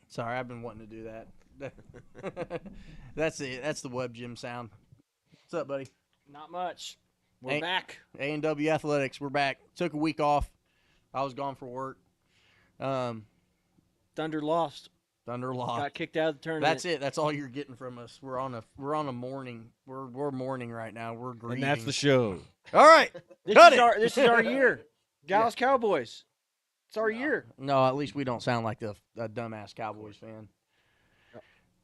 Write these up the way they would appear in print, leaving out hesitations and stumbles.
Sorry, I've been wanting to do that. That's it. That's the web gym sound. What's up, buddy? Not much. We're back. A&W Athletics. We're back. Took a week off. I was gone for work. Thunder lost. Thunder lost. Got kicked out of the tournament. That's it. That's all you're getting from us. We're on a mourning. We're mourning right now. We're grieving. And that's the show. All right. This is our year. Dallas Cowboys. It's our year. No, at least we don't sound like a dumbass Cowboys fan.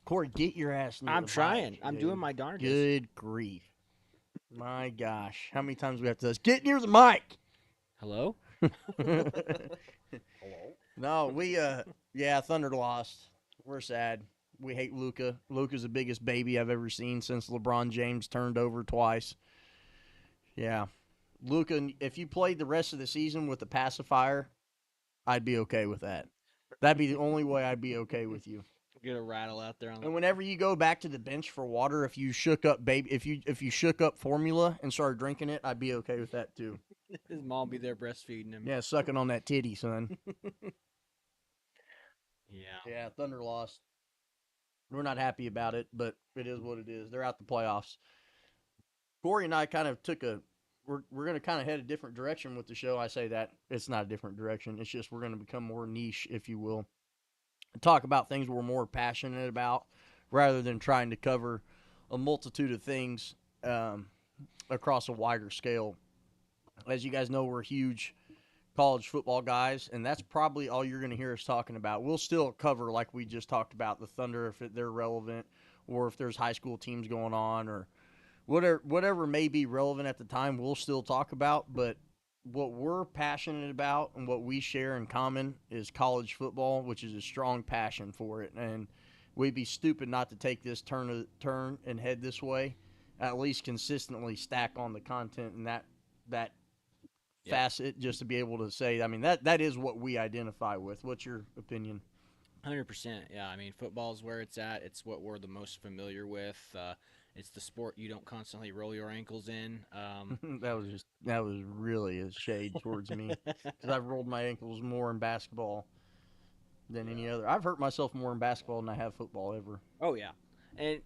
Corey, get your ass near I'm the trying. mic, I'm dude. doing my darndest. Good grief. My gosh. How many times do we have to do this? Get near the mic. Hello? Hello? No, Thunder lost. We're sad. We hate Luka. Luka's the biggest baby I've ever seen since LeBron James turned over twice. Yeah. Luka, if you played the rest of the season with a pacifier, I'd be okay with that. That'd be the only way I'd be okay with you. Get a rattle out there on And whenever you go back to the bench for water, if you shook up formula and started drinking it, I'd be okay with that too. His mom be there breastfeeding him. Yeah, sucking on that titty, son. Yeah, Thunder lost. We're not happy about it, but it is what it is. They're out the playoffs. Corey and I kind of we're going to kind of head a different direction with the show. I say that. It's not a different direction. It's just we're going to become more niche, if you will. Talk about things we're more passionate about rather than trying to cover a multitude of things across a wider scale. As you guys know, we're huge college football guys, and that's probably all you're going to hear us talking about. We'll still cover, like we just talked about, the Thunder if they're relevant, or if there's high school teams going on, or whatever may be relevant at the time, we'll still talk about. But what we're passionate about and what we share in common is college football, which is a strong passion for it. And we'd be stupid not to take this turn and head this way, at least consistently stack on the content and that facet, just to be able to say, I mean, that is what we identify with. What's your opinion? 100%. Yeah, I mean, football is where it's at. It's what we're the most familiar with. It's the sport you don't constantly roll your ankles in. That was really a shade towards me, because I've rolled my ankles more in basketball than any other. I've hurt myself more in basketball than I have football ever. Oh yeah, and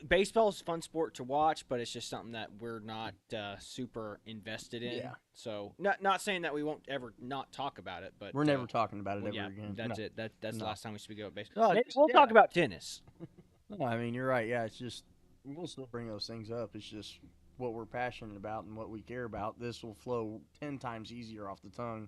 baseball is a fun sport to watch, but it's just something that we're not super invested in. Yeah. So not saying that we won't ever not talk about it, but we're never talking about it well, ever again. That's No. it. That's No. the last time we speak about baseball. No, We'll talk about tennis. No, I mean, you're right. Yeah, it's just we'll still bring those things up. It's just what we're passionate about and what we care about. This will flow 10 times easier off the tongue,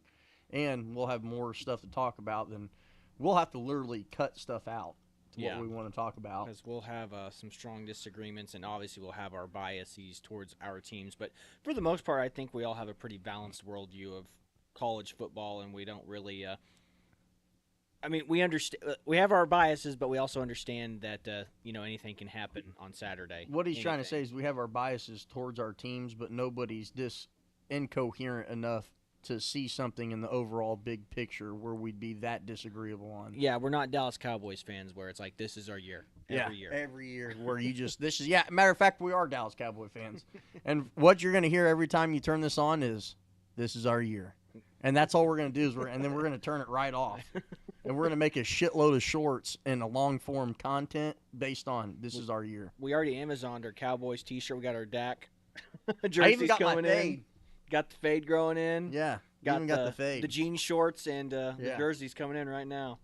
and we'll have more stuff to talk about than we'll have to literally cut stuff out to what we want to talk about. Because we'll have some strong disagreements, and obviously we'll have our biases towards our teams. But for the most part, I think we all have a pretty balanced worldview of college football, and we don't really I mean, we understand. We have our biases, but we also understand that anything can happen on Saturday. What he's trying to say is we have our biases towards our teams, but nobody's this incoherent enough to see something in the overall big picture where we'd be that disagreeable on. Yeah, we're not Dallas Cowboys fans where it's like this is our year every year. Every year where you just matter of fact, we are Dallas Cowboy fans, and what you're going to hear every time you turn this on is this is our year. And that's all we're going to do and then we're going to turn it right off. And we're going to make a shitload of shorts and a long-form content based on this is our year. We already Amazoned our Cowboys t-shirt. We got our Dak jerseys I even got coming my fade. in. Got the fade growing in. Yeah, got the fade. The jean shorts and the jerseys coming in right now.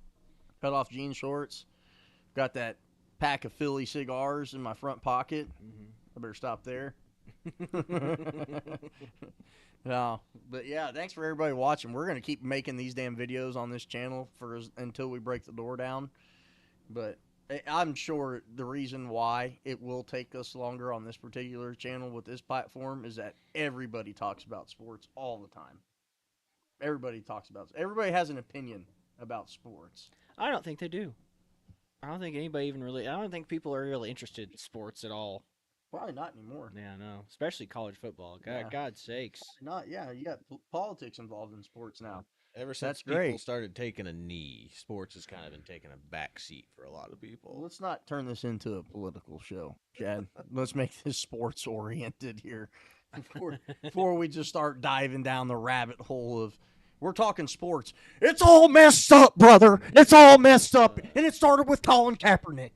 Cut off jean shorts. Got that pack of Philly cigars in my front pocket. Mm-hmm. I better stop there. No, but yeah, thanks for everybody watching. We're going to keep making these damn videos on this channel until we break the door down. But I'm sure the reason why it will take us longer on this particular channel with this platform is that everybody talks about sports all the time. Everybody has an opinion about sports. I don't think they do. I don't think anybody I don't think people are really interested in sports at all. Probably not anymore. Yeah, no. Especially college football. God's sakes. Not, yeah, you got politics involved in sports now. Ever since people started taking a knee, sports has kind of been taking a back seat for a lot of people. Let's not turn this into a political show, Chad. Let's make this sports oriented here before we just start diving down the rabbit hole of We're talking sports. It's all messed up, brother. It's all messed up. And it started with Colin Kaepernick.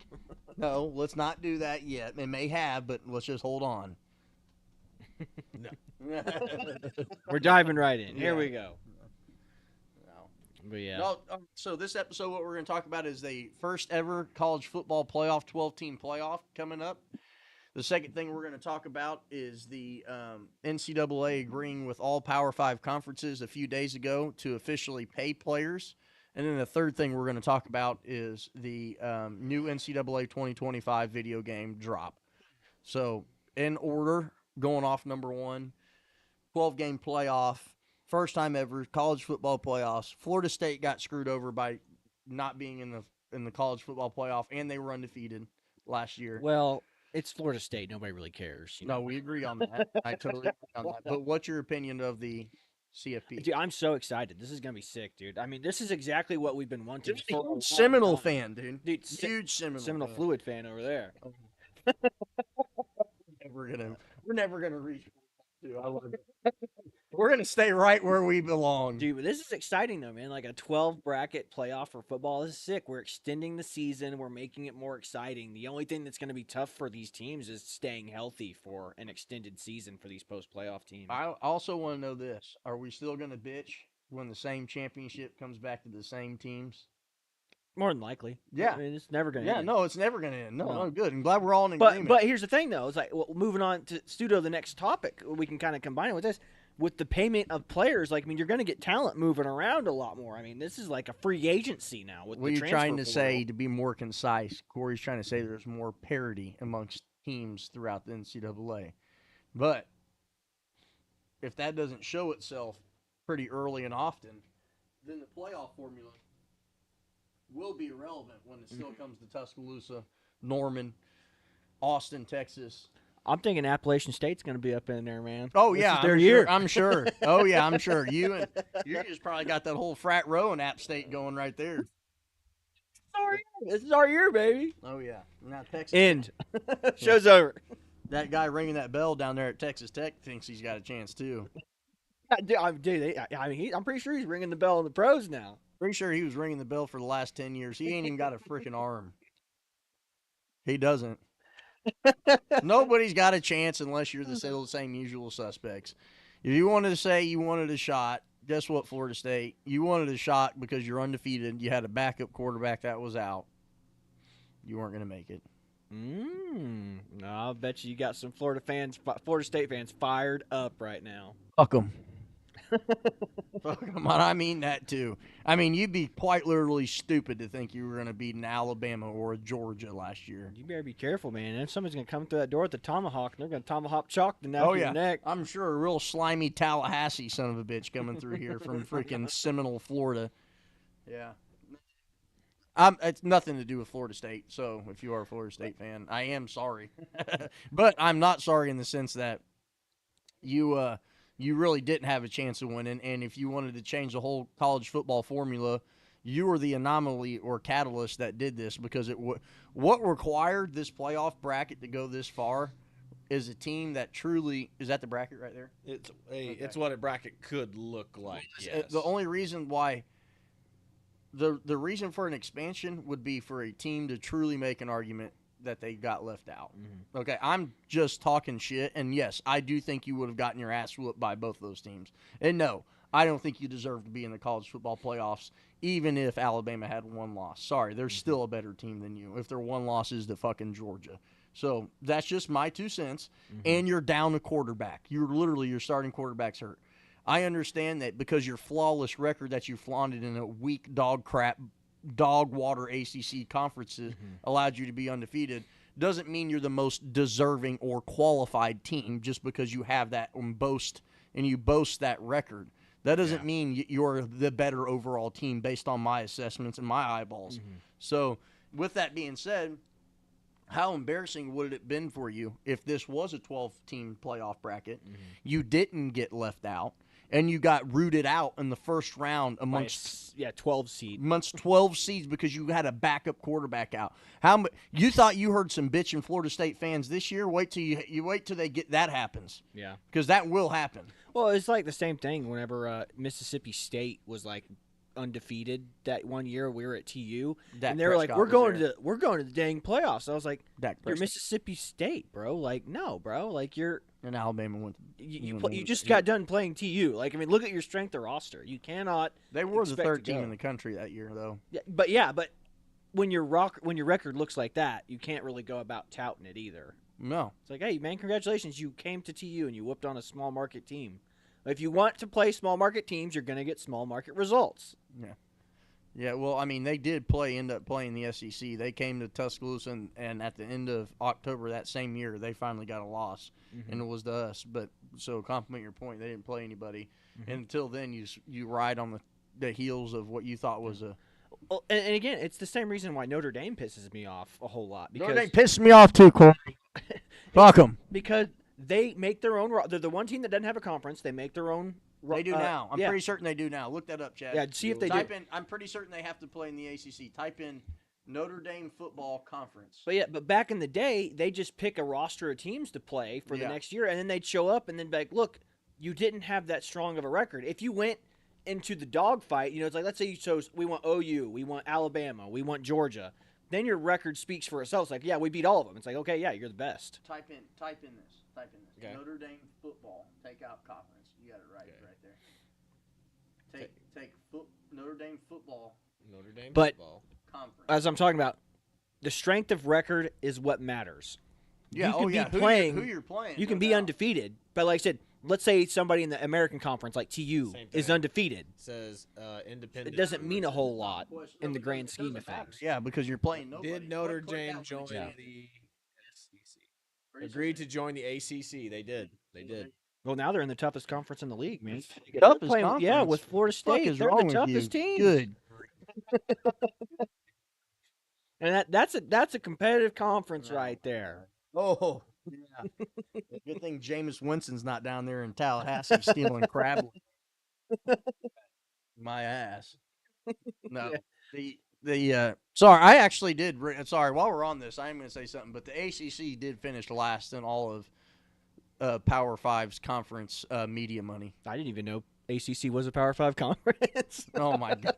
No, let's not do that yet. It may have, but let's just hold on. No. We're diving right in. Here Yeah. we go. No. But yeah. No, so this episode, what we're going to talk about is the first ever college football playoff, 12-team playoff coming up. The second thing we're going to talk about is the NCAA agreeing with all Power 5 conferences a few days ago to officially pay players. And then the third thing we're going to talk about is the new NCAA 2025 video game drop. So, in order, going off number one, 12-game playoff, first time ever, college football playoffs. Florida State got screwed over by not being in the college football playoff, and they were undefeated last year. Well, it's Florida State. Nobody really cares. You know? No, we agree on that. I totally agree on that. But what's your opinion of the CFP? Dude, I'm so excited. This is gonna be sick, dude. I mean, this is exactly what we've been wanting. Dude, for a long Seminole time. fan, dude. Dude, Huge Seminole fan. Fluid fan over there. We're never gonna reach. Dude, I love it. We're gonna stay right where we belong. Dude, but this is exciting though, man. Like a 12 bracket playoff for football is sick. We're extending the season. We're making it more exciting. The only thing that's going to be tough for these teams is staying healthy for an extended season for these post playoff teams. I also want to know this: are we still gonna bitch when the same championship comes back to the same teams? More than likely. Yeah. I mean, it's never going to Yeah, end. no, it's never gonna end. No, No. no, good. I'm glad we're all in agreement. But here's the thing though. It's like, well, moving on to Studio, the next topic, we can kind of combine it with this. With the payment of players, like, I mean, you're going to get talent moving around a lot more. I mean, this is like a free agency now. With What the you're trying to transfer say, portal. to be more concise, Corey's trying to say there's more parity amongst teams throughout the NCAA. But if that doesn't show itself pretty early and often, then the playoff formula will be irrelevant when it still comes to Tuscaloosa, Norman, Austin, Texas. I'm thinking Appalachian State's going to be up in there, man. Oh This yeah, is their I'm year. Sure, I'm sure. Oh yeah, I'm sure. You just probably got that whole frat row in App State going right there. This is our year, baby. Oh yeah. Now Texas. End. Show's over. That guy ringing that bell down there at Texas Tech thinks he's got a chance too. I'm pretty sure he's ringing the bell in the pros now. Pretty sure he was ringing the bell for the last 10 years. He ain't even got a freaking arm. He doesn't. Nobody's got a chance unless you're the same usual suspects. If you wanted to say you wanted a shot, guess what, Florida State? You wanted a shot because you're undefeated. You had a backup quarterback that was out. You weren't going to make it. No, I'll bet you got some Florida State fans fired up right now. Fuck them. Fuck them. I mean that too. I mean, you'd be quite literally stupid to think you were going to beat an Alabama or a Georgia last year. You better be careful, man. And somebody's going to come through that door with the tomahawk, and they're going to tomahawk chalk the neck of your neck. I'm sure a real slimy Tallahassee son of a bitch coming through here from freaking Seminole, Florida. Yeah. It's nothing to do with Florida State, so if you are a Florida State fan, I am sorry. But I'm not sorry in the sense that you really didn't have a chance of winning, and if you wanted to change the whole college football formula, you were the anomaly or catalyst that did this, because what required this playoff bracket to go this far is a team that truly – is that the bracket right there? It's what a bracket could look like. Yes. The only reason why – the reason for an expansion would be for a team to truly make an argument that they got left out. Mm-hmm. Okay, I'm just talking shit, and yes, I do think you would have gotten your ass whooped by both those teams. And no, I don't think you deserve to be in the college football playoffs, even if Alabama had one loss. Sorry, they're still a better team than you if their one loss is to fucking Georgia. So that's just my 2 cents. And you're down a quarterback. Your starting quarterback's hurt. I understand that because your flawless record that you flaunted in a weak dog water ACC conferences allowed you to be undefeated doesn't mean you're the most deserving or qualified team just because you have that and you boast that record. That doesn't mean you're the better overall team based on my assessments and my eyeballs. So with that being said, how embarrassing would it have been for you if this was a 12-team playoff bracket, you didn't get left out, and you got rooted out in the first round amongst 12 seed. amongst 12 seeds because you had a backup quarterback out. You thought you heard some bitching Florida State fans this year? Wait till you wait till that happens. Yeah. Because that will happen. Well, it's like the same thing whenever Mississippi State was like undefeated that one year we were at TU, and they were like, we're going to the dang playoffs. I was like, you're Mississippi State, bro. Like, no, bro. Like, you're and Alabama went. You just got done playing TU. Like, I mean, look at your strength of roster. You cannot. They were the third team in the country that year, though. Yeah, but when your record looks like that, you can't really go about touting it either. No, it's like, hey, man, congratulations, you came to TU and you whooped on a small market team. If you want to play small market teams, you're going to get small market results. Yeah. Yeah, well, I mean, they did end up playing the SEC. They came to Tuscaloosa, and at the end of October that same year, they finally got a loss, and it was to us. But so compliment your point, they didn't play anybody. And until then, you ride on the heels of what you thought was a. Well, and again, it's the same reason why Notre Dame pisses me off a whole lot. Because Notre Dame pisses me off too, Corey. Fuck them. Because they make their own. They're the one team that doesn't have a conference. They make their own. They do now. I'm pretty certain they do now. Look that up, Chad. Yeah, see if they Type do. I'm pretty certain they have to play in the ACC. Type in Notre Dame Football Conference. But back in the day, they just pick a roster of teams to play for the next year, and then they'd show up and then be like, look, you didn't have that strong of a record. If you went into the dogfight, it's like, let's say you chose, we want OU, we want Alabama, we want Georgia. Then your record speaks for itself. It's like, yeah, we beat all of them. It's like, okay, yeah, you're the best. Type in this. Okay. Notre Dame Football. Take out conference. You got it right there. Take Notre Dame Football. Notre Dame but Football Conference. As I'm talking about, the strength of record is what matters. Yeah, you can be playing. Who you're playing. You can be undefeated, but like I said, let's say somebody in the American Conference, like TU, is undefeated. It says independent. It doesn't mean a whole lot in the grand scheme of things. Yeah, because you're playing nobody. Did Notre Dame join the SEC? Agreed to join the ACC. They did. Well, now they're in the toughest conference in the league, man. Toughest conference? Yeah, with Florida State. Is They're wrong the with toughest you? team. Good. And that's a competitive conference right there. Oh, yeah. Good thing Jameis Winston's not down there in Tallahassee stealing crab. My ass. No. Sorry, I actually did. Sorry, while we're on this, I am going to say something. But the ACC did finish last in all of Power Five's conference media money. I didn't even know ACC was a Power Five conference. Oh my God!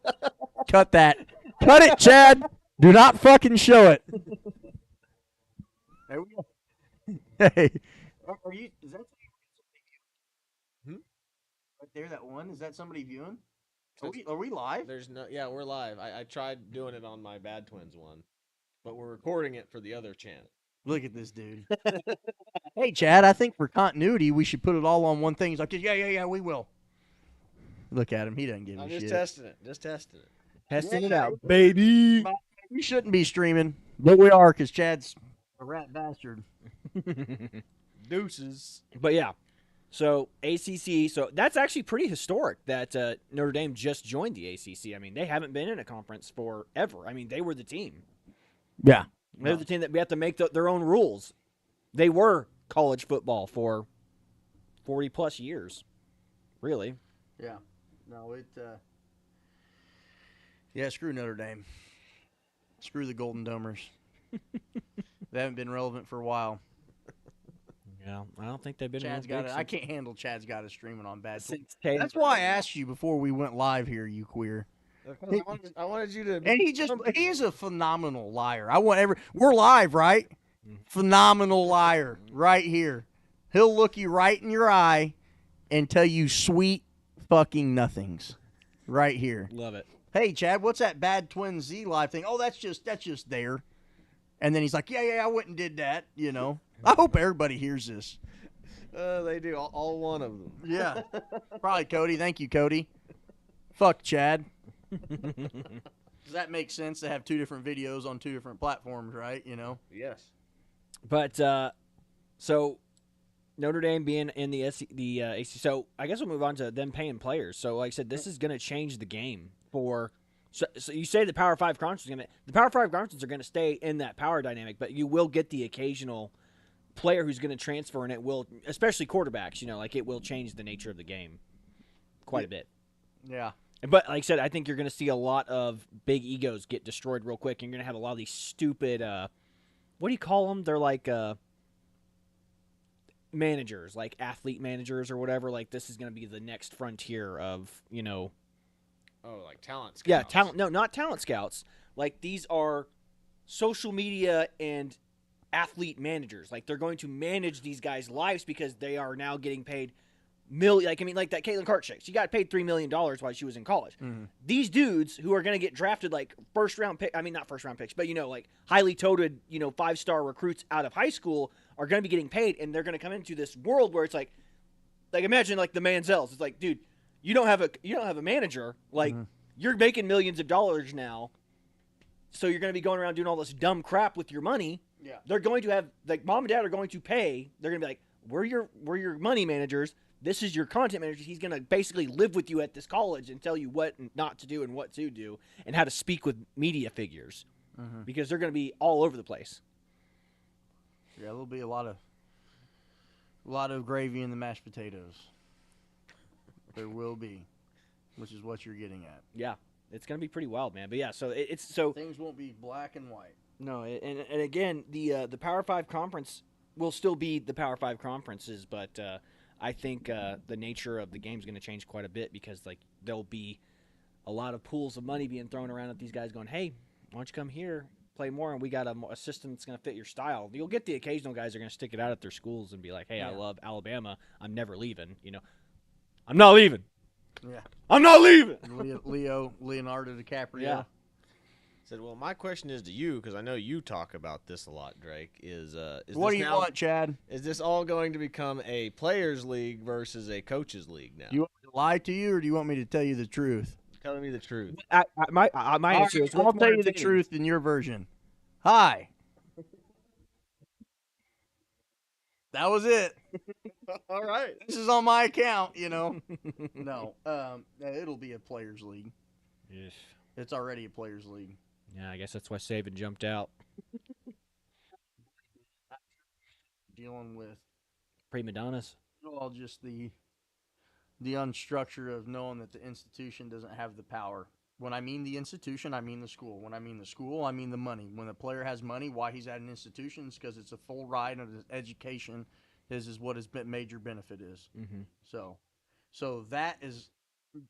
Cut that! Cut it, Chad! Do not fucking show it. There we go. Hey, are you? Is that right there? That one is that somebody viewing? Are we live? There's no. Yeah, we're live. I tried doing it on my Bad Twins one, but we're recording it for the other channel. Look at this dude. Hey, Chad, I think for continuity, we should put it all on one thing. He's like, yeah, we will. Look at him. He doesn't give a shit. Just testing it. Testing it out, baby. We shouldn't be streaming, but we are because Chad's a rat bastard. Deuces. But yeah, so ACC. So that's actually pretty historic that Notre Dame just joined the ACC. I mean, they haven't been in a conference forever. I mean, they were the team. Yeah. They're the team that we have to make their own rules. They were college football for 40-plus years, really. Yeah. No, yeah, screw Notre Dame. Screw the Golden Domers. They haven't been relevant for a while. Yeah, I don't think they've been. Chad's got it. I can't handle Chad's got it streaming on Bad Twins. That's That's why I asked you before we went live here, you queer. I wanted you to. And he is a phenomenal liar. We're live, right? Phenomenal liar right here. He'll look you right in your eye and tell you sweet fucking nothings right here. Love it. Hey, Chad, what's that Bad Twin Z live thing? Oh, that's just there. And then he's like, yeah, I went and did that, I hope everybody hears this. They do, all one of them. Yeah. Probably Cody. Thank you, Cody. Fuck Chad. Does that make sense to have two different videos on two different platforms, right? Yes. But so Notre Dame being in the ACC, so I guess we'll move on to them paying players. So like I said, this is going to change the game for. So you say the Power 5 conferences are going to stay in that power dynamic, but you will get the occasional player who's going to transfer, and it will, especially quarterbacks. Like it will change the nature of the game. quite a bit. Yeah. But like I said, I think you're going to see a lot of big egos get destroyed real quick. And you're going to have a lot of these stupid, what do you call them? They're like managers, like athlete managers or whatever. Like this is going to be the next frontier of, Oh, like talent scouts. yeah, talent. No, not talent scouts. Like these are social media and athlete managers. Like they're going to manage these guys' lives because they are now getting paid like that Caitlin Clark chick. She got paid $3 million while she was in college. Mm-hmm. These dudes who are going to get drafted like not first round picks, but like highly touted, 5-star recruits out of high school are going to be getting paid, and they're going to come into this world where it's like imagine like the Manziels. It's like, dude, you don't have a manager. Like you're making millions of dollars now, so you're going to be going around doing all this dumb crap with your money. Yeah. They're going to have like mom and dad are going to pay. They're going to be like, we're your money managers. This is your content manager. He's going to basically live with you at this college and tell you what not to do and what to do and how to speak with media figures because they're going to be all over the place. Yeah, there'll be a lot of gravy in the mashed potatoes. There will be, which is what you're getting at. Yeah, it's going to be pretty wild, man. But yeah, so things won't be black and white. No, and again, the Power 5 conference will still be the Power 5 conferences, but I think the nature of the game is going to change quite a bit because like there'll be a lot of pools of money being thrown around at these guys going, hey, why don't you come here, play more, and we got a system that's going to fit your style. You'll get the occasional guys that are going to stick it out at their schools and be like, hey, I love Alabama. I'm never leaving. I'm not leaving. Yeah. I'm not leaving. Leonardo DiCaprio. Yeah. Said, well, my question is to you, because I know you talk about this a lot, Drake, is what this do you now, want, Chad? Is this all going to become a players' league versus a coaches' league now? Do you want me to lie to you, or do you want me to tell you the truth? Telling me the truth. My answer is, I'll tell you the truth in your version. Hi. That was it. All right. This is on my account, No, it'll be a players' league. Yes. It's already a players' league. Yeah, I guess that's why Saban jumped out. Dealing with Prima donnas. all just the unstructure of knowing that the institution doesn't have the power. When I mean the institution, I mean the school. When I mean the school, I mean the money. When a player has money, why he's at an institution is because it's a full ride of his education. Is what his major benefit is. Mm-hmm. So that is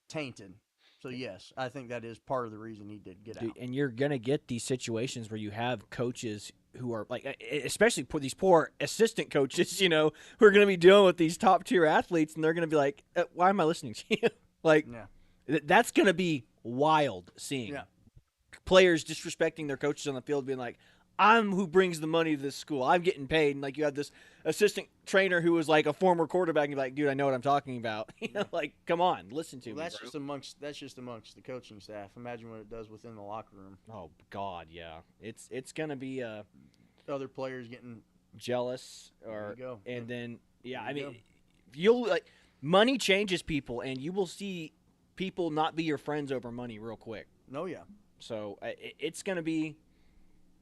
tainted. So, yes, I think that is part of the reason he did get out. And you're going to get these situations where you have coaches who are, like, especially these poor assistant coaches, who are going to be dealing with these top-tier athletes, and they're going to be like, why am I listening to you? That's going to be wild seeing players disrespecting their coaches on the field, being like, I'm who brings the money to this school. I'm getting paid. And, like, you have this assistant trainer who was, like, a former quarterback, and you're like, dude, I know what I'm talking about. Like, come on, listen to me, that's bro. just amongst the coaching staff. Imagine what it does within the locker room. Oh, God, yeah. It's going to be other players getting jealous then, money changes people, and you will see people not be your friends over money real quick. Oh, yeah. So it's going to be –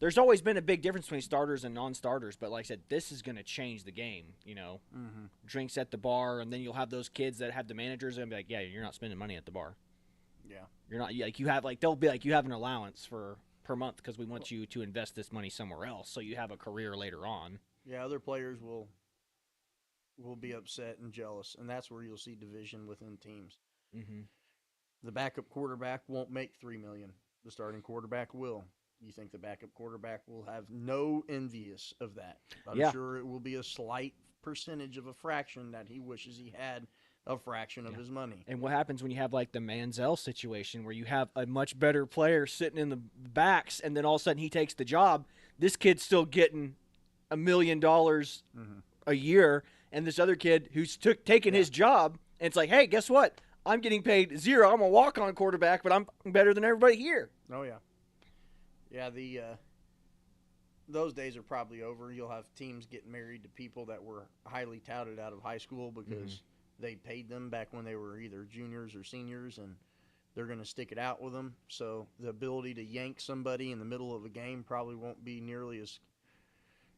there's always been a big difference between starters and non-starters, but like I said, this is going to change the game, Drinks at the bar, and then you'll have those kids that have the managers and be like, yeah, you're not spending money at the bar. Yeah. You're not – like you have – like they'll be like, you have an allowance per month because we want you to invest this money somewhere else so you have a career later on. Yeah, other players will be upset and jealous, and that's where you'll see division within teams. Mm-hmm. The backup quarterback won't make $3 million. The starting quarterback will. You think the backup quarterback will have no envious of that? I'm sure it will be a slight percentage of a fraction that he wishes he had a fraction of his money. And what happens when you have like the Manziel situation where you have a much better player sitting in the backs and then all of a sudden he takes the job? This kid's still getting $1 million a year, and this other kid who's taken his job, and it's like, hey, guess what? I'm getting paid $0. I'm a walk-on quarterback, but I'm better than everybody here. Oh, yeah. Yeah, those days are probably over. You'll have teams getting married to people that were highly touted out of high school because they paid them back when they were either juniors or seniors, and they're going to stick it out with them. So the ability to yank somebody in the middle of a game probably won't be nearly as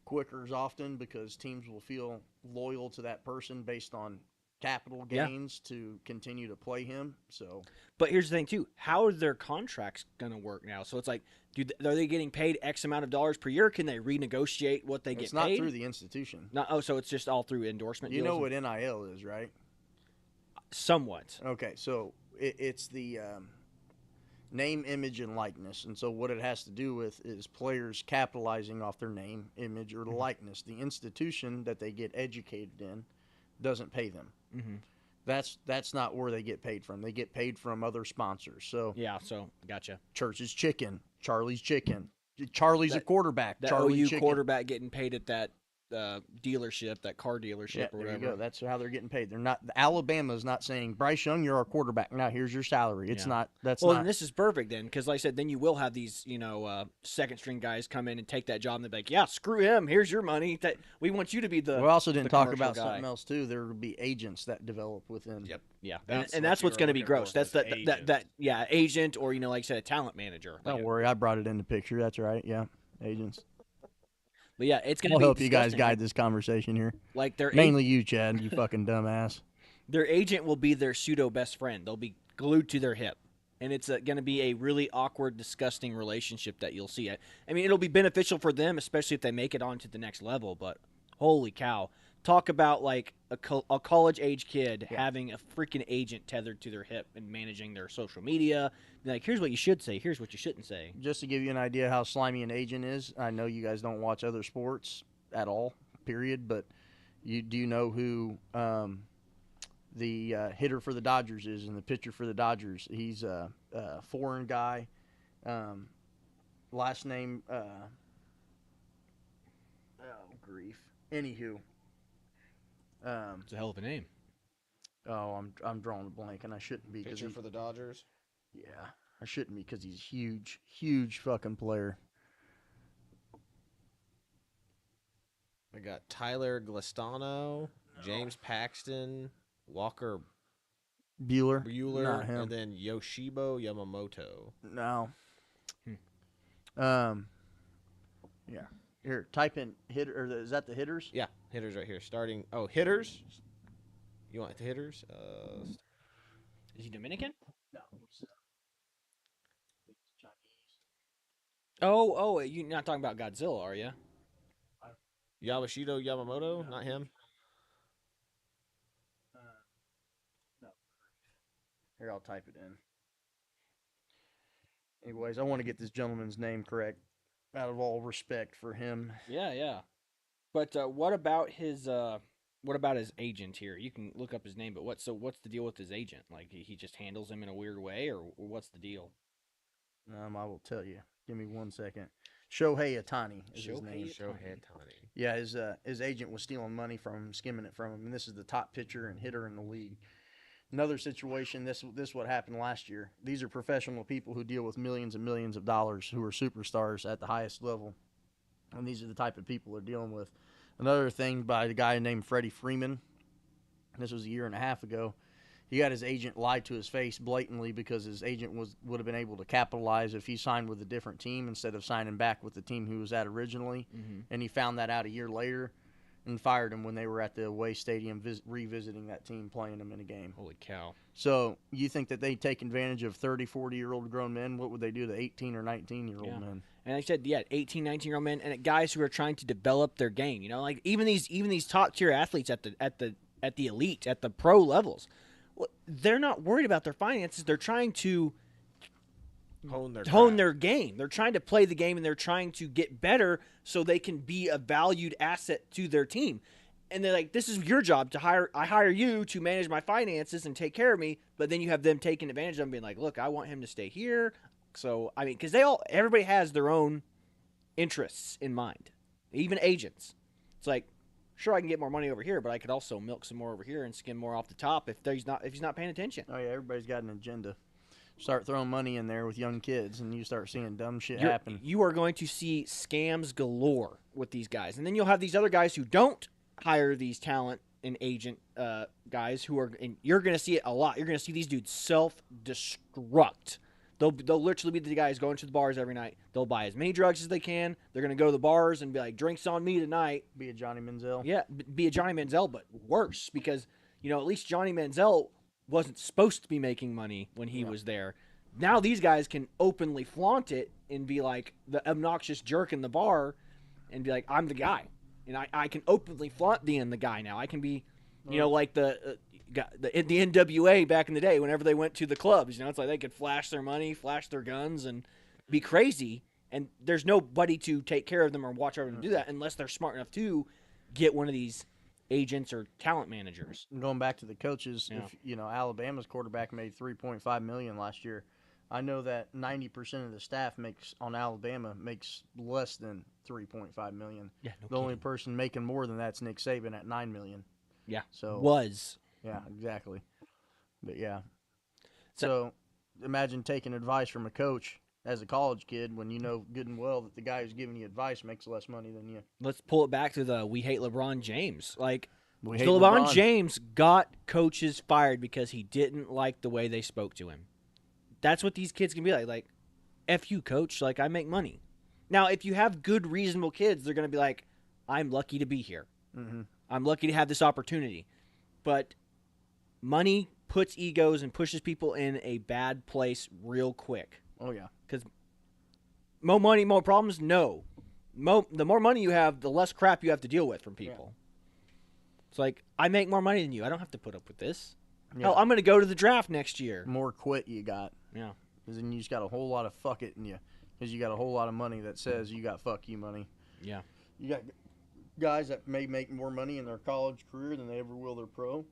quick or as often because teams will feel loyal to that person based on capital Yeah. gains to continue to play him. So But here's the thing too: how are their contracts gonna work now? So it's like, are they getting paid X amount of dollars per year? Can they renegotiate what they it's get not paid? through the institution. No, so it's just all through endorsement You deals. know what NIL is, right? Somewhat. Okay, so it's the name, image, and likeness. And so what it has to do with is players capitalizing off their name, image, or likeness. The institution that they get educated in doesn't pay them. Mm-hmm. That's not where they get paid from. They get paid from other sponsors. So Yeah. So gotcha. Church's Chicken, Charlie's Chicken. Charlie's a That- quarterback. That Charlie OU Chicken. quarterback getting paid at that dealership, that car dealership, Yeah, or there whatever. you go. That's how they're getting paid. They're not. Alabama's not saying Bryce Young, you're our quarterback. Now here's your salary. It's Yeah. not. That's Well, not. then this is perfect then, because like I said, then you will have these, second string guys come in and take that job, and they're like, "Yeah, screw him. Here's your money. That we want you to be the." We also didn't the talk commercial about guy. something else too. There will be agents that develop within. Yep. Yeah, That's and what that's you what's were going to be looking gross. for, That's was that agent, or like I said, a talent manager. Like Don't worry, I brought it into picture. That's right. Yeah, agents. But yeah, it's going to I'll be. help you guys disgusting. guide this conversation here. Like their Mainly you, Chad. You fucking dumbass. their agent will be their pseudo best friend. They'll be glued to their hip, and it's going to be a really awkward, disgusting relationship that you'll see. I mean, it'll be beneficial for them, especially if they make it on to the next level. But holy cow, talk about like a college age kid having a freaking agent tethered to their hip and managing their social media. Like, here's what you should say. Here's what you shouldn't say. Just to give you an idea how slimy an agent is, I know you guys don't watch other sports at all, period. But do you know who the hitter for the Dodgers is and the pitcher for the Dodgers? He's a foreign guy. Last name. Oh grief. Anywho. It's a hell of a name. I'm drawing a blank, and I shouldn't be. Pitcher for the Dodgers. Yeah, I shouldn't be because he's huge fucking player. We got Tyler Glistano, James Paxton, Walker Bueller. Bueller, Not him. and then Yoshibo Yamamoto. No. Yeah. Here, type in hitter. Or is that the hitters? Yeah, hitters right here. Starting. Oh, hitters. You want the hitters? Is he Dominican? No. Oh, you're not talking about Godzilla, are you? Yamashito Yamamoto, not him. No. Here, I'll type it in. Anyways, I want to get this gentleman's name correct, out of all respect for him. Yeah. But what about his agent here? You can look up his name, but what's the deal with his agent? Like he just handles him in a weird way, or what's the deal? I will tell you. Give me 1 second. Shohei Ohtani is his name. Shohei Ohtani. Yeah, his agent was stealing money from him, skimming it from him, and this is the top pitcher and hitter in the league. Another situation, this what happened last year. These are professional people who deal with millions and millions of dollars, who are superstars at the highest level, and these are the type of people they're dealing with. Another thing by a guy named Freddie Freeman. This was a year and a half ago. He got his agent lied to his face blatantly because his agent would have been able to capitalize if he signed with a different team instead of signing back with the team he was at originally. Mm-hmm. And he found that out a year later and fired him when they were at the away stadium revisiting that team, playing them in a game. Holy cow. So you think that they take advantage of 30, 40-year-old grown men? What would they do to 18 or 19-year-old men? And I said, 18, 19-year-old men and guys who are trying to develop their game. Like even these top-tier athletes at the elite, at the pro levels. They're not worried about their finances. They're trying to hone their game. They're trying to play the game, and they're trying to get better so they can be a valued asset to their team. And they're like, this is your job I hire you to manage my finances and take care of me. But then you have them taking advantage of them, being like, look, I want him to stay here. So, I mean, because everybody has their own interests in mind, even agents. It's like, sure, I can get more money over here, but I could also milk some more over here and skim more off the top if he's not paying attention. Oh, yeah, everybody's got an agenda. Start throwing money in there with young kids, and you start seeing dumb shit happen. You are going to see scams galore with these guys. And then you'll have these other guys who don't hire these talent and agent guys and you're going to see it a lot. You're going to see these dudes self-destruct. They'll literally be the guys going to the bars every night. They'll buy as many drugs as they can. They're going to go to the bars and be like, drinks on me tonight. Be a Johnny Manziel. Yeah, be a Johnny Manziel, but worse, because At least Johnny Manziel wasn't supposed to be making money when he was there. Now these guys can openly flaunt it and be like the obnoxious jerk in the bar and be like, I'm the guy. And I can openly flaunt being the guy now. I can be, like the NWA back in the day whenever they went to the clubs. It's like they could flash their money, flash their guns, and be crazy. And there's nobody to take care of them or watch over them do that unless they're smart enough to get one of these agents or talent managers. Going back to the coaches, Yeah. if Alabama's quarterback made $3.5 million last year, I know that 90% of the staff on Alabama makes less than $3.5 million. Yeah, The only person making more than that's Nick Saban at $9 million. Yeah, So was. yeah, exactly. But yeah, so imagine taking advice from a coach as a college kid when you know good and well that the guy who's giving you advice makes less money than you. Let's pull it back to the we hate LeBron James. Like, We so hate LeBron James got coaches fired because he didn't like the way they spoke to him. That's what these kids can be like. Like, F you, coach. Like, I make money. Now, if you have good, reasonable kids, they're going to be like, I'm lucky to be here. Mm-hmm. I'm lucky to have this opportunity. But money puts egos and pushes people in a bad place real quick. Oh, yeah. Because more money, more problems? No. The more money you have, the less crap you have to deal with from people. Yeah. It's like, I make more money than you. I don't have to put up with this. Yeah. Hell, I'm going to go to the draft next year. More quit you got. Yeah. Because then you just got a whole lot of fuck it in you. Because you got a whole lot of money that says you got fuck you money. Yeah. You got guys that may make more money in their college career than they ever will their pro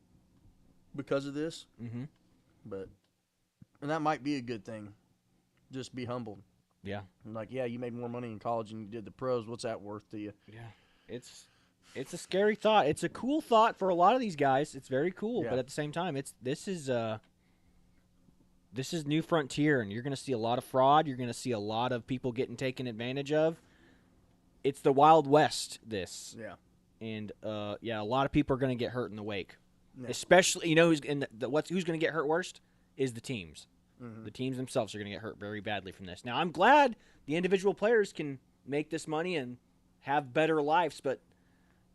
because of this. Mm-hmm. And that might be a good thing. Just be humbled. Yeah. Like, yeah, you made more money in college than you did the pros. What's that worth to you? Yeah. It's a scary thought. It's a cool thought for a lot of these guys. It's very cool, Yeah. but at the same time, this is new frontier, and you're going to see a lot of fraud. You're going to see a lot of people getting taken advantage of. It's the Wild West. This. Yeah. And a lot of people are going to get hurt in the wake. Yeah. Especially, who's in who's going to get hurt worst is the teams. Mm-hmm. The teams themselves are going to get hurt very badly from this. Now, I'm glad the individual players can make this money and have better lives, but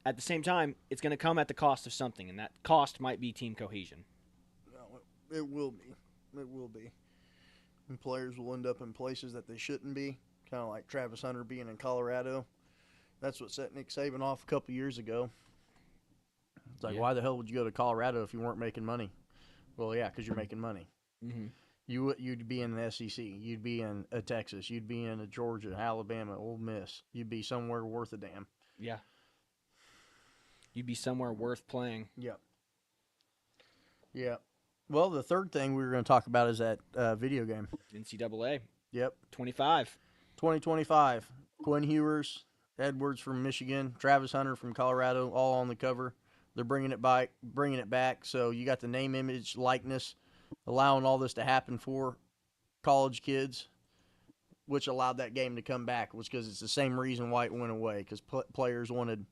at the same time, it's going to come at the cost of something, and that cost might be team cohesion. No, it will be. It will be. And players will end up in places that they shouldn't be, kind of like Travis Hunter being in Colorado. That's what set Nick Saban off a couple years ago. It's like, why the hell would you go to Colorado if you weren't making money? Well, yeah, because you're making money. Mm-hmm. You'd be in the SEC. You'd be in a Texas. You'd be in a Georgia, Alabama, Ole Miss. You'd be somewhere worth a damn. Yeah. You'd be somewhere worth playing. Yep. Yeah. Well, the third thing we were going to talk about is that video game. NCAA. Yep. 25. 2025. Quinn Ewers, Edwards from Michigan, Travis Hunter from Colorado, all on the cover. They're bringing it back. So you got the name, image, likeness, allowing all this to happen for college kids, which allowed that game to come back, was because it's the same reason why it went away, because players wanted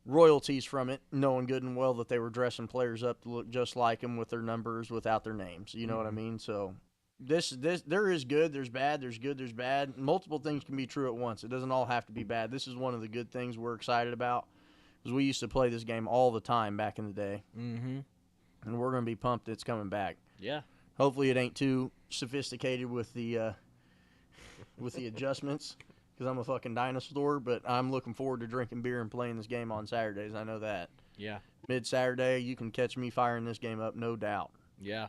royalties from it, knowing good and well that they were dressing players up to look just like them with their numbers, without their names. You know what I mean? So this there is good, there's bad, there's good, there's bad. Multiple things can be true at once. It doesn't all have to be bad. This is one of the good things we're excited about, because we used to play this game all the time back in the day. Mm-hmm. And we're going to be pumped it's coming back. Yeah. Hopefully it ain't too sophisticated with the adjustments, because I'm a fucking dinosaur, but I'm looking forward to drinking beer and playing this game on Saturdays. I know that. Yeah. Mid-Saturday, you can catch me firing this game up, no doubt. Yeah.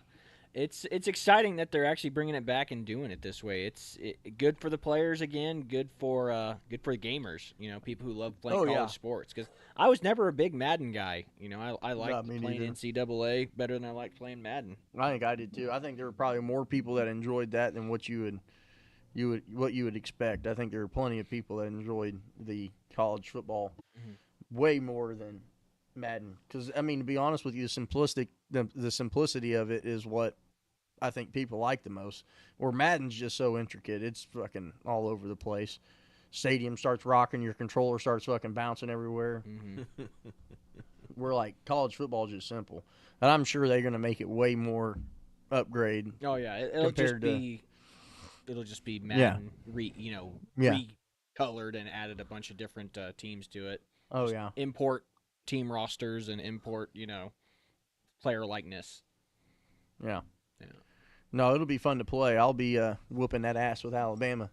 It's exciting that they're actually bringing it back and doing it this way. It's good for the players again, good for the gamers, people who love playing college sports. Because I was never a big Madden guy. I liked playing NCAA better than I liked playing Madden. I think I did too. I think there were probably more people that enjoyed that than what you would expect. I think there were plenty of people that enjoyed the college football way more than Madden. Because to be honest with you, the simplicity of it is what I think people like the most. Or Madden's just so intricate. It's fucking all over the place. Stadium starts rocking, your controller starts fucking bouncing everywhere. Mm-hmm. We're like, college football is just simple. And I'm sure they're going to make it way more upgrade. Oh, yeah. It'll just be Madden, recolored and added a bunch of different teams to it. Oh, just yeah. Import team rosters and import, player likeness. Yeah. Yeah. No, it'll be fun to play. I'll be whooping that ass with Alabama,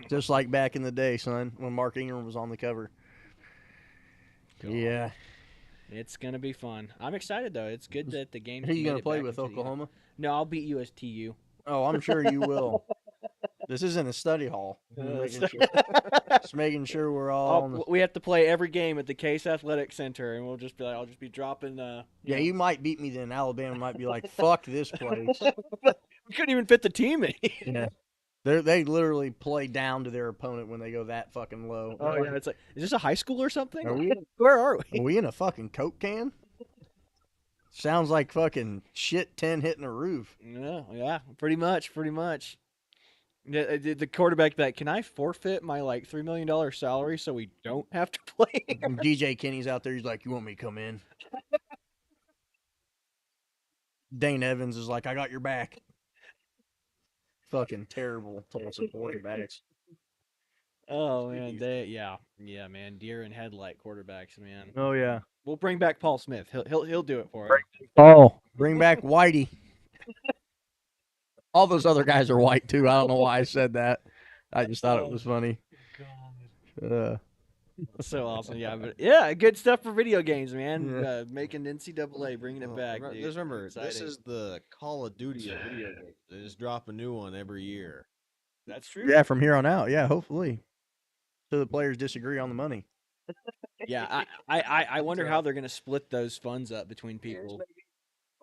just like back in the day, son, when Mark Ingram was on the cover. God. Yeah. It's gonna be fun. I'm excited though. It's good that the game's Who you made gonna it play back with? into the Oklahoma? No, I'll beat USTU. Oh, I'm sure you will. This isn't a study hall. Just making sure we're all. On the... We have to play every game at the Case Athletic Center, and we'll just be like, I'll just be dropping. Yeah, you might beat me then. Alabama might be like, "Fuck this place." We couldn't even fit the team in. Yeah. They literally play down to their opponent when they go that fucking low. Oh yeah, it's like, is this a high school or something? Where are we in a fucking Coke can? Sounds like fucking shit 10 hitting a roof. Yeah, pretty much. The quarterback that can I forfeit my like $3 million salary so we don't have to play? DJ Kenny's out there. He's like, "You want me to come in?" Dane Evans is like, "I got your back." Fucking terrible Tulsa quarterbacks. Oh man, yeah, man, deer and headlight quarterbacks, man. Oh yeah. We'll bring back Paul Smith. He'll do it for us. Oh, bring back Whitey. All those other guys are white too. I don't know why I said that. I just thought it was funny. So awesome, yeah, but yeah, good stuff for video games, man. Yeah. Making NCAA, bringing it back. Dude. Just remember, this Exciting. is the Call of Duty of video games. They just drop a new one every year. That's true. Yeah, from here on out. Yeah, hopefully. So the players disagree on the money. Yeah, I wonder how they're gonna split those funds up between people.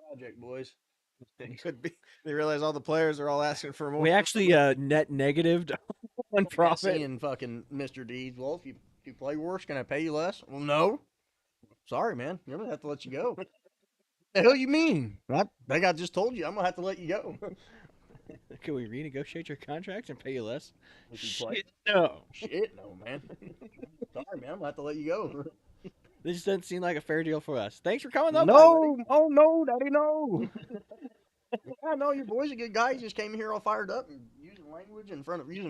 Project boys. Could be. They realize all the players are all asking for more. We actually net negative on profit. Seeing fucking Mr. Deeds. Well, if you play worse, can I pay you less? Well, no. Sorry, man. I'm gonna have to let you go. The hell you mean? I think I just told you I'm gonna have to let you go. Can we renegotiate your contract and pay you less? If you play. No. Shit, no, man. Sorry, man. I'm gonna have to let you go. This just doesn't seem like a fair deal for us. Thanks for coming up. No. Oh no, Daddy, no. I know your boy's a good guy. He just came here all fired up and using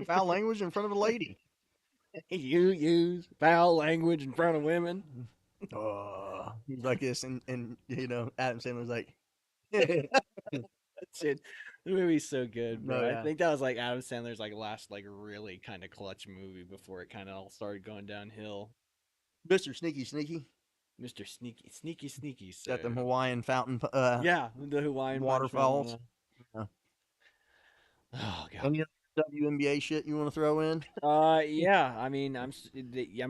foul language in front of a lady. You use foul language in front of women. He's like this, and Adam Sandler's like, That's it. The movie's so good, bro. No, yeah. I think that was like Adam Sandler's like last like really kind of clutch movie before it kind of all started going downhill. Mr. Sneaky, Mr. Sneaky. So. got them Hawaiian fountain. Yeah, the Hawaiian waterfalls. Yeah. Oh god. Any other WNBA shit you want to throw in? Yeah. I mean, I'm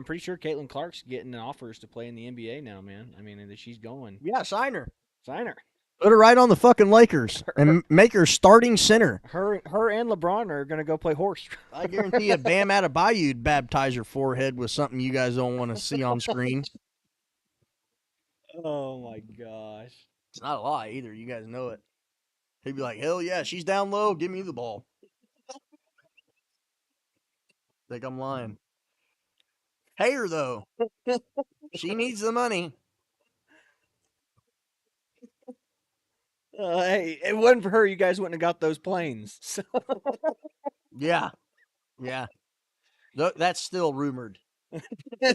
pretty sure Caitlin Clark's getting offers to play in the NBA now, man. I mean, she's going. Yeah, sign her. Sign her. Put her right on the fucking Lakers and make her starting center. Her and LeBron are gonna go play horse. I guarantee you, Bam Adebayo'd baptize her forehead with something you guys don't want to see on screen. Oh my gosh. It's not a lie either. You guys know it. He'd be like, "Hell yeah, she's down low. Give me the ball." Think I'm lying. Pay her though. She needs the money. Hey, it wasn't for her, you guys wouldn't have got those planes. So. Yeah. That's still rumored. Yeah,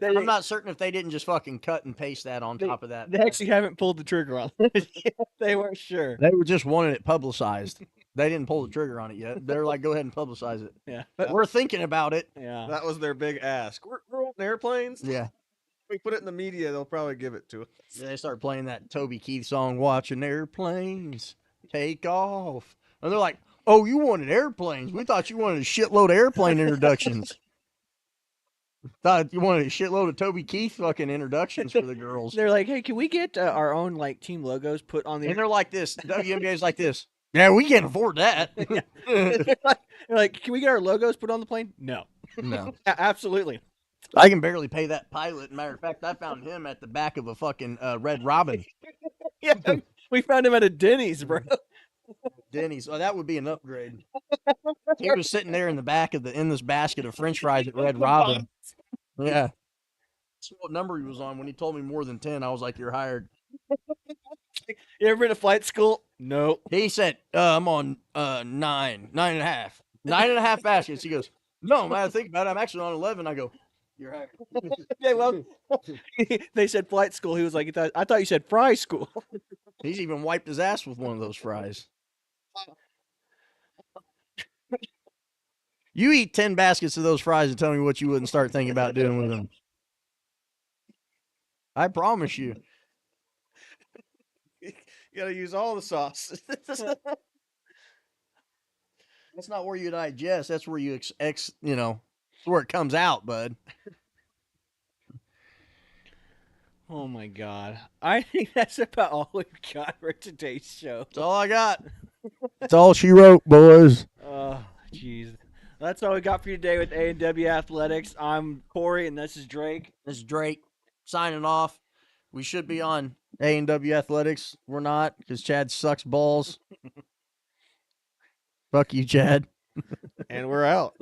I'm not certain if they didn't just fucking cut and paste that on top of that. They actually haven't pulled the trigger on it. They weren't sure. They were just wanting it publicized. They didn't pull the trigger on it yet. They're like, "Go ahead and publicize it." Yeah. We're thinking about it. Yeah. That was their big ask. We're wanting airplanes. Yeah. We put it in the media, they'll probably give it to us. Yeah, they start playing that Toby Keith song, "Watching Airplanes Take Off." And they're like, "Oh, you wanted airplanes. We thought you wanted a shitload of airplane introductions. Thought you wanted a shitload of Toby Keith fucking introductions for the girls." They're like, "Hey, can we get our own like team logos put on the?" And they're like this. WNBA's like this. Yeah, we can't afford that. They're like, "Can we get our logos put on the plane?" No. No. Absolutely. I can barely pay that pilot. Matter of fact, I found him at the back of a fucking Red Robin. Yeah, we found him at a Denny's, bro. Denny's. Oh, that would be an upgrade. He was sitting there in the back of in this basket of French fries at Red Robin. Yeah. That's what number he was on. When he told me more than 10, I was like, "You're hired." You ever been to flight school? No. He said, "I'm on 9.5 baskets." He goes, "No, man, think about it. I'm actually on 11." I go, You're hired. Yeah, well, they said flight school. He was like, I thought you said fry school. He's even wiped his ass with one of those fries. You eat 10 baskets of those fries and tell me what you wouldn't start thinking about doing with them. I promise you. You gotta use all the sauce. That's not where you digest. That's where you where it comes out, bud. Oh my god. I think that's about all we've got for today's show. That's all I got. That's all she wrote, boys. Oh, jeez. That's all we got for you today with A&W Athletics. I'm Corey, and this is Drake. This is Drake signing off. We should be on A&W Athletics. We're not because Chad sucks balls. Fuck you, Chad. And we're out.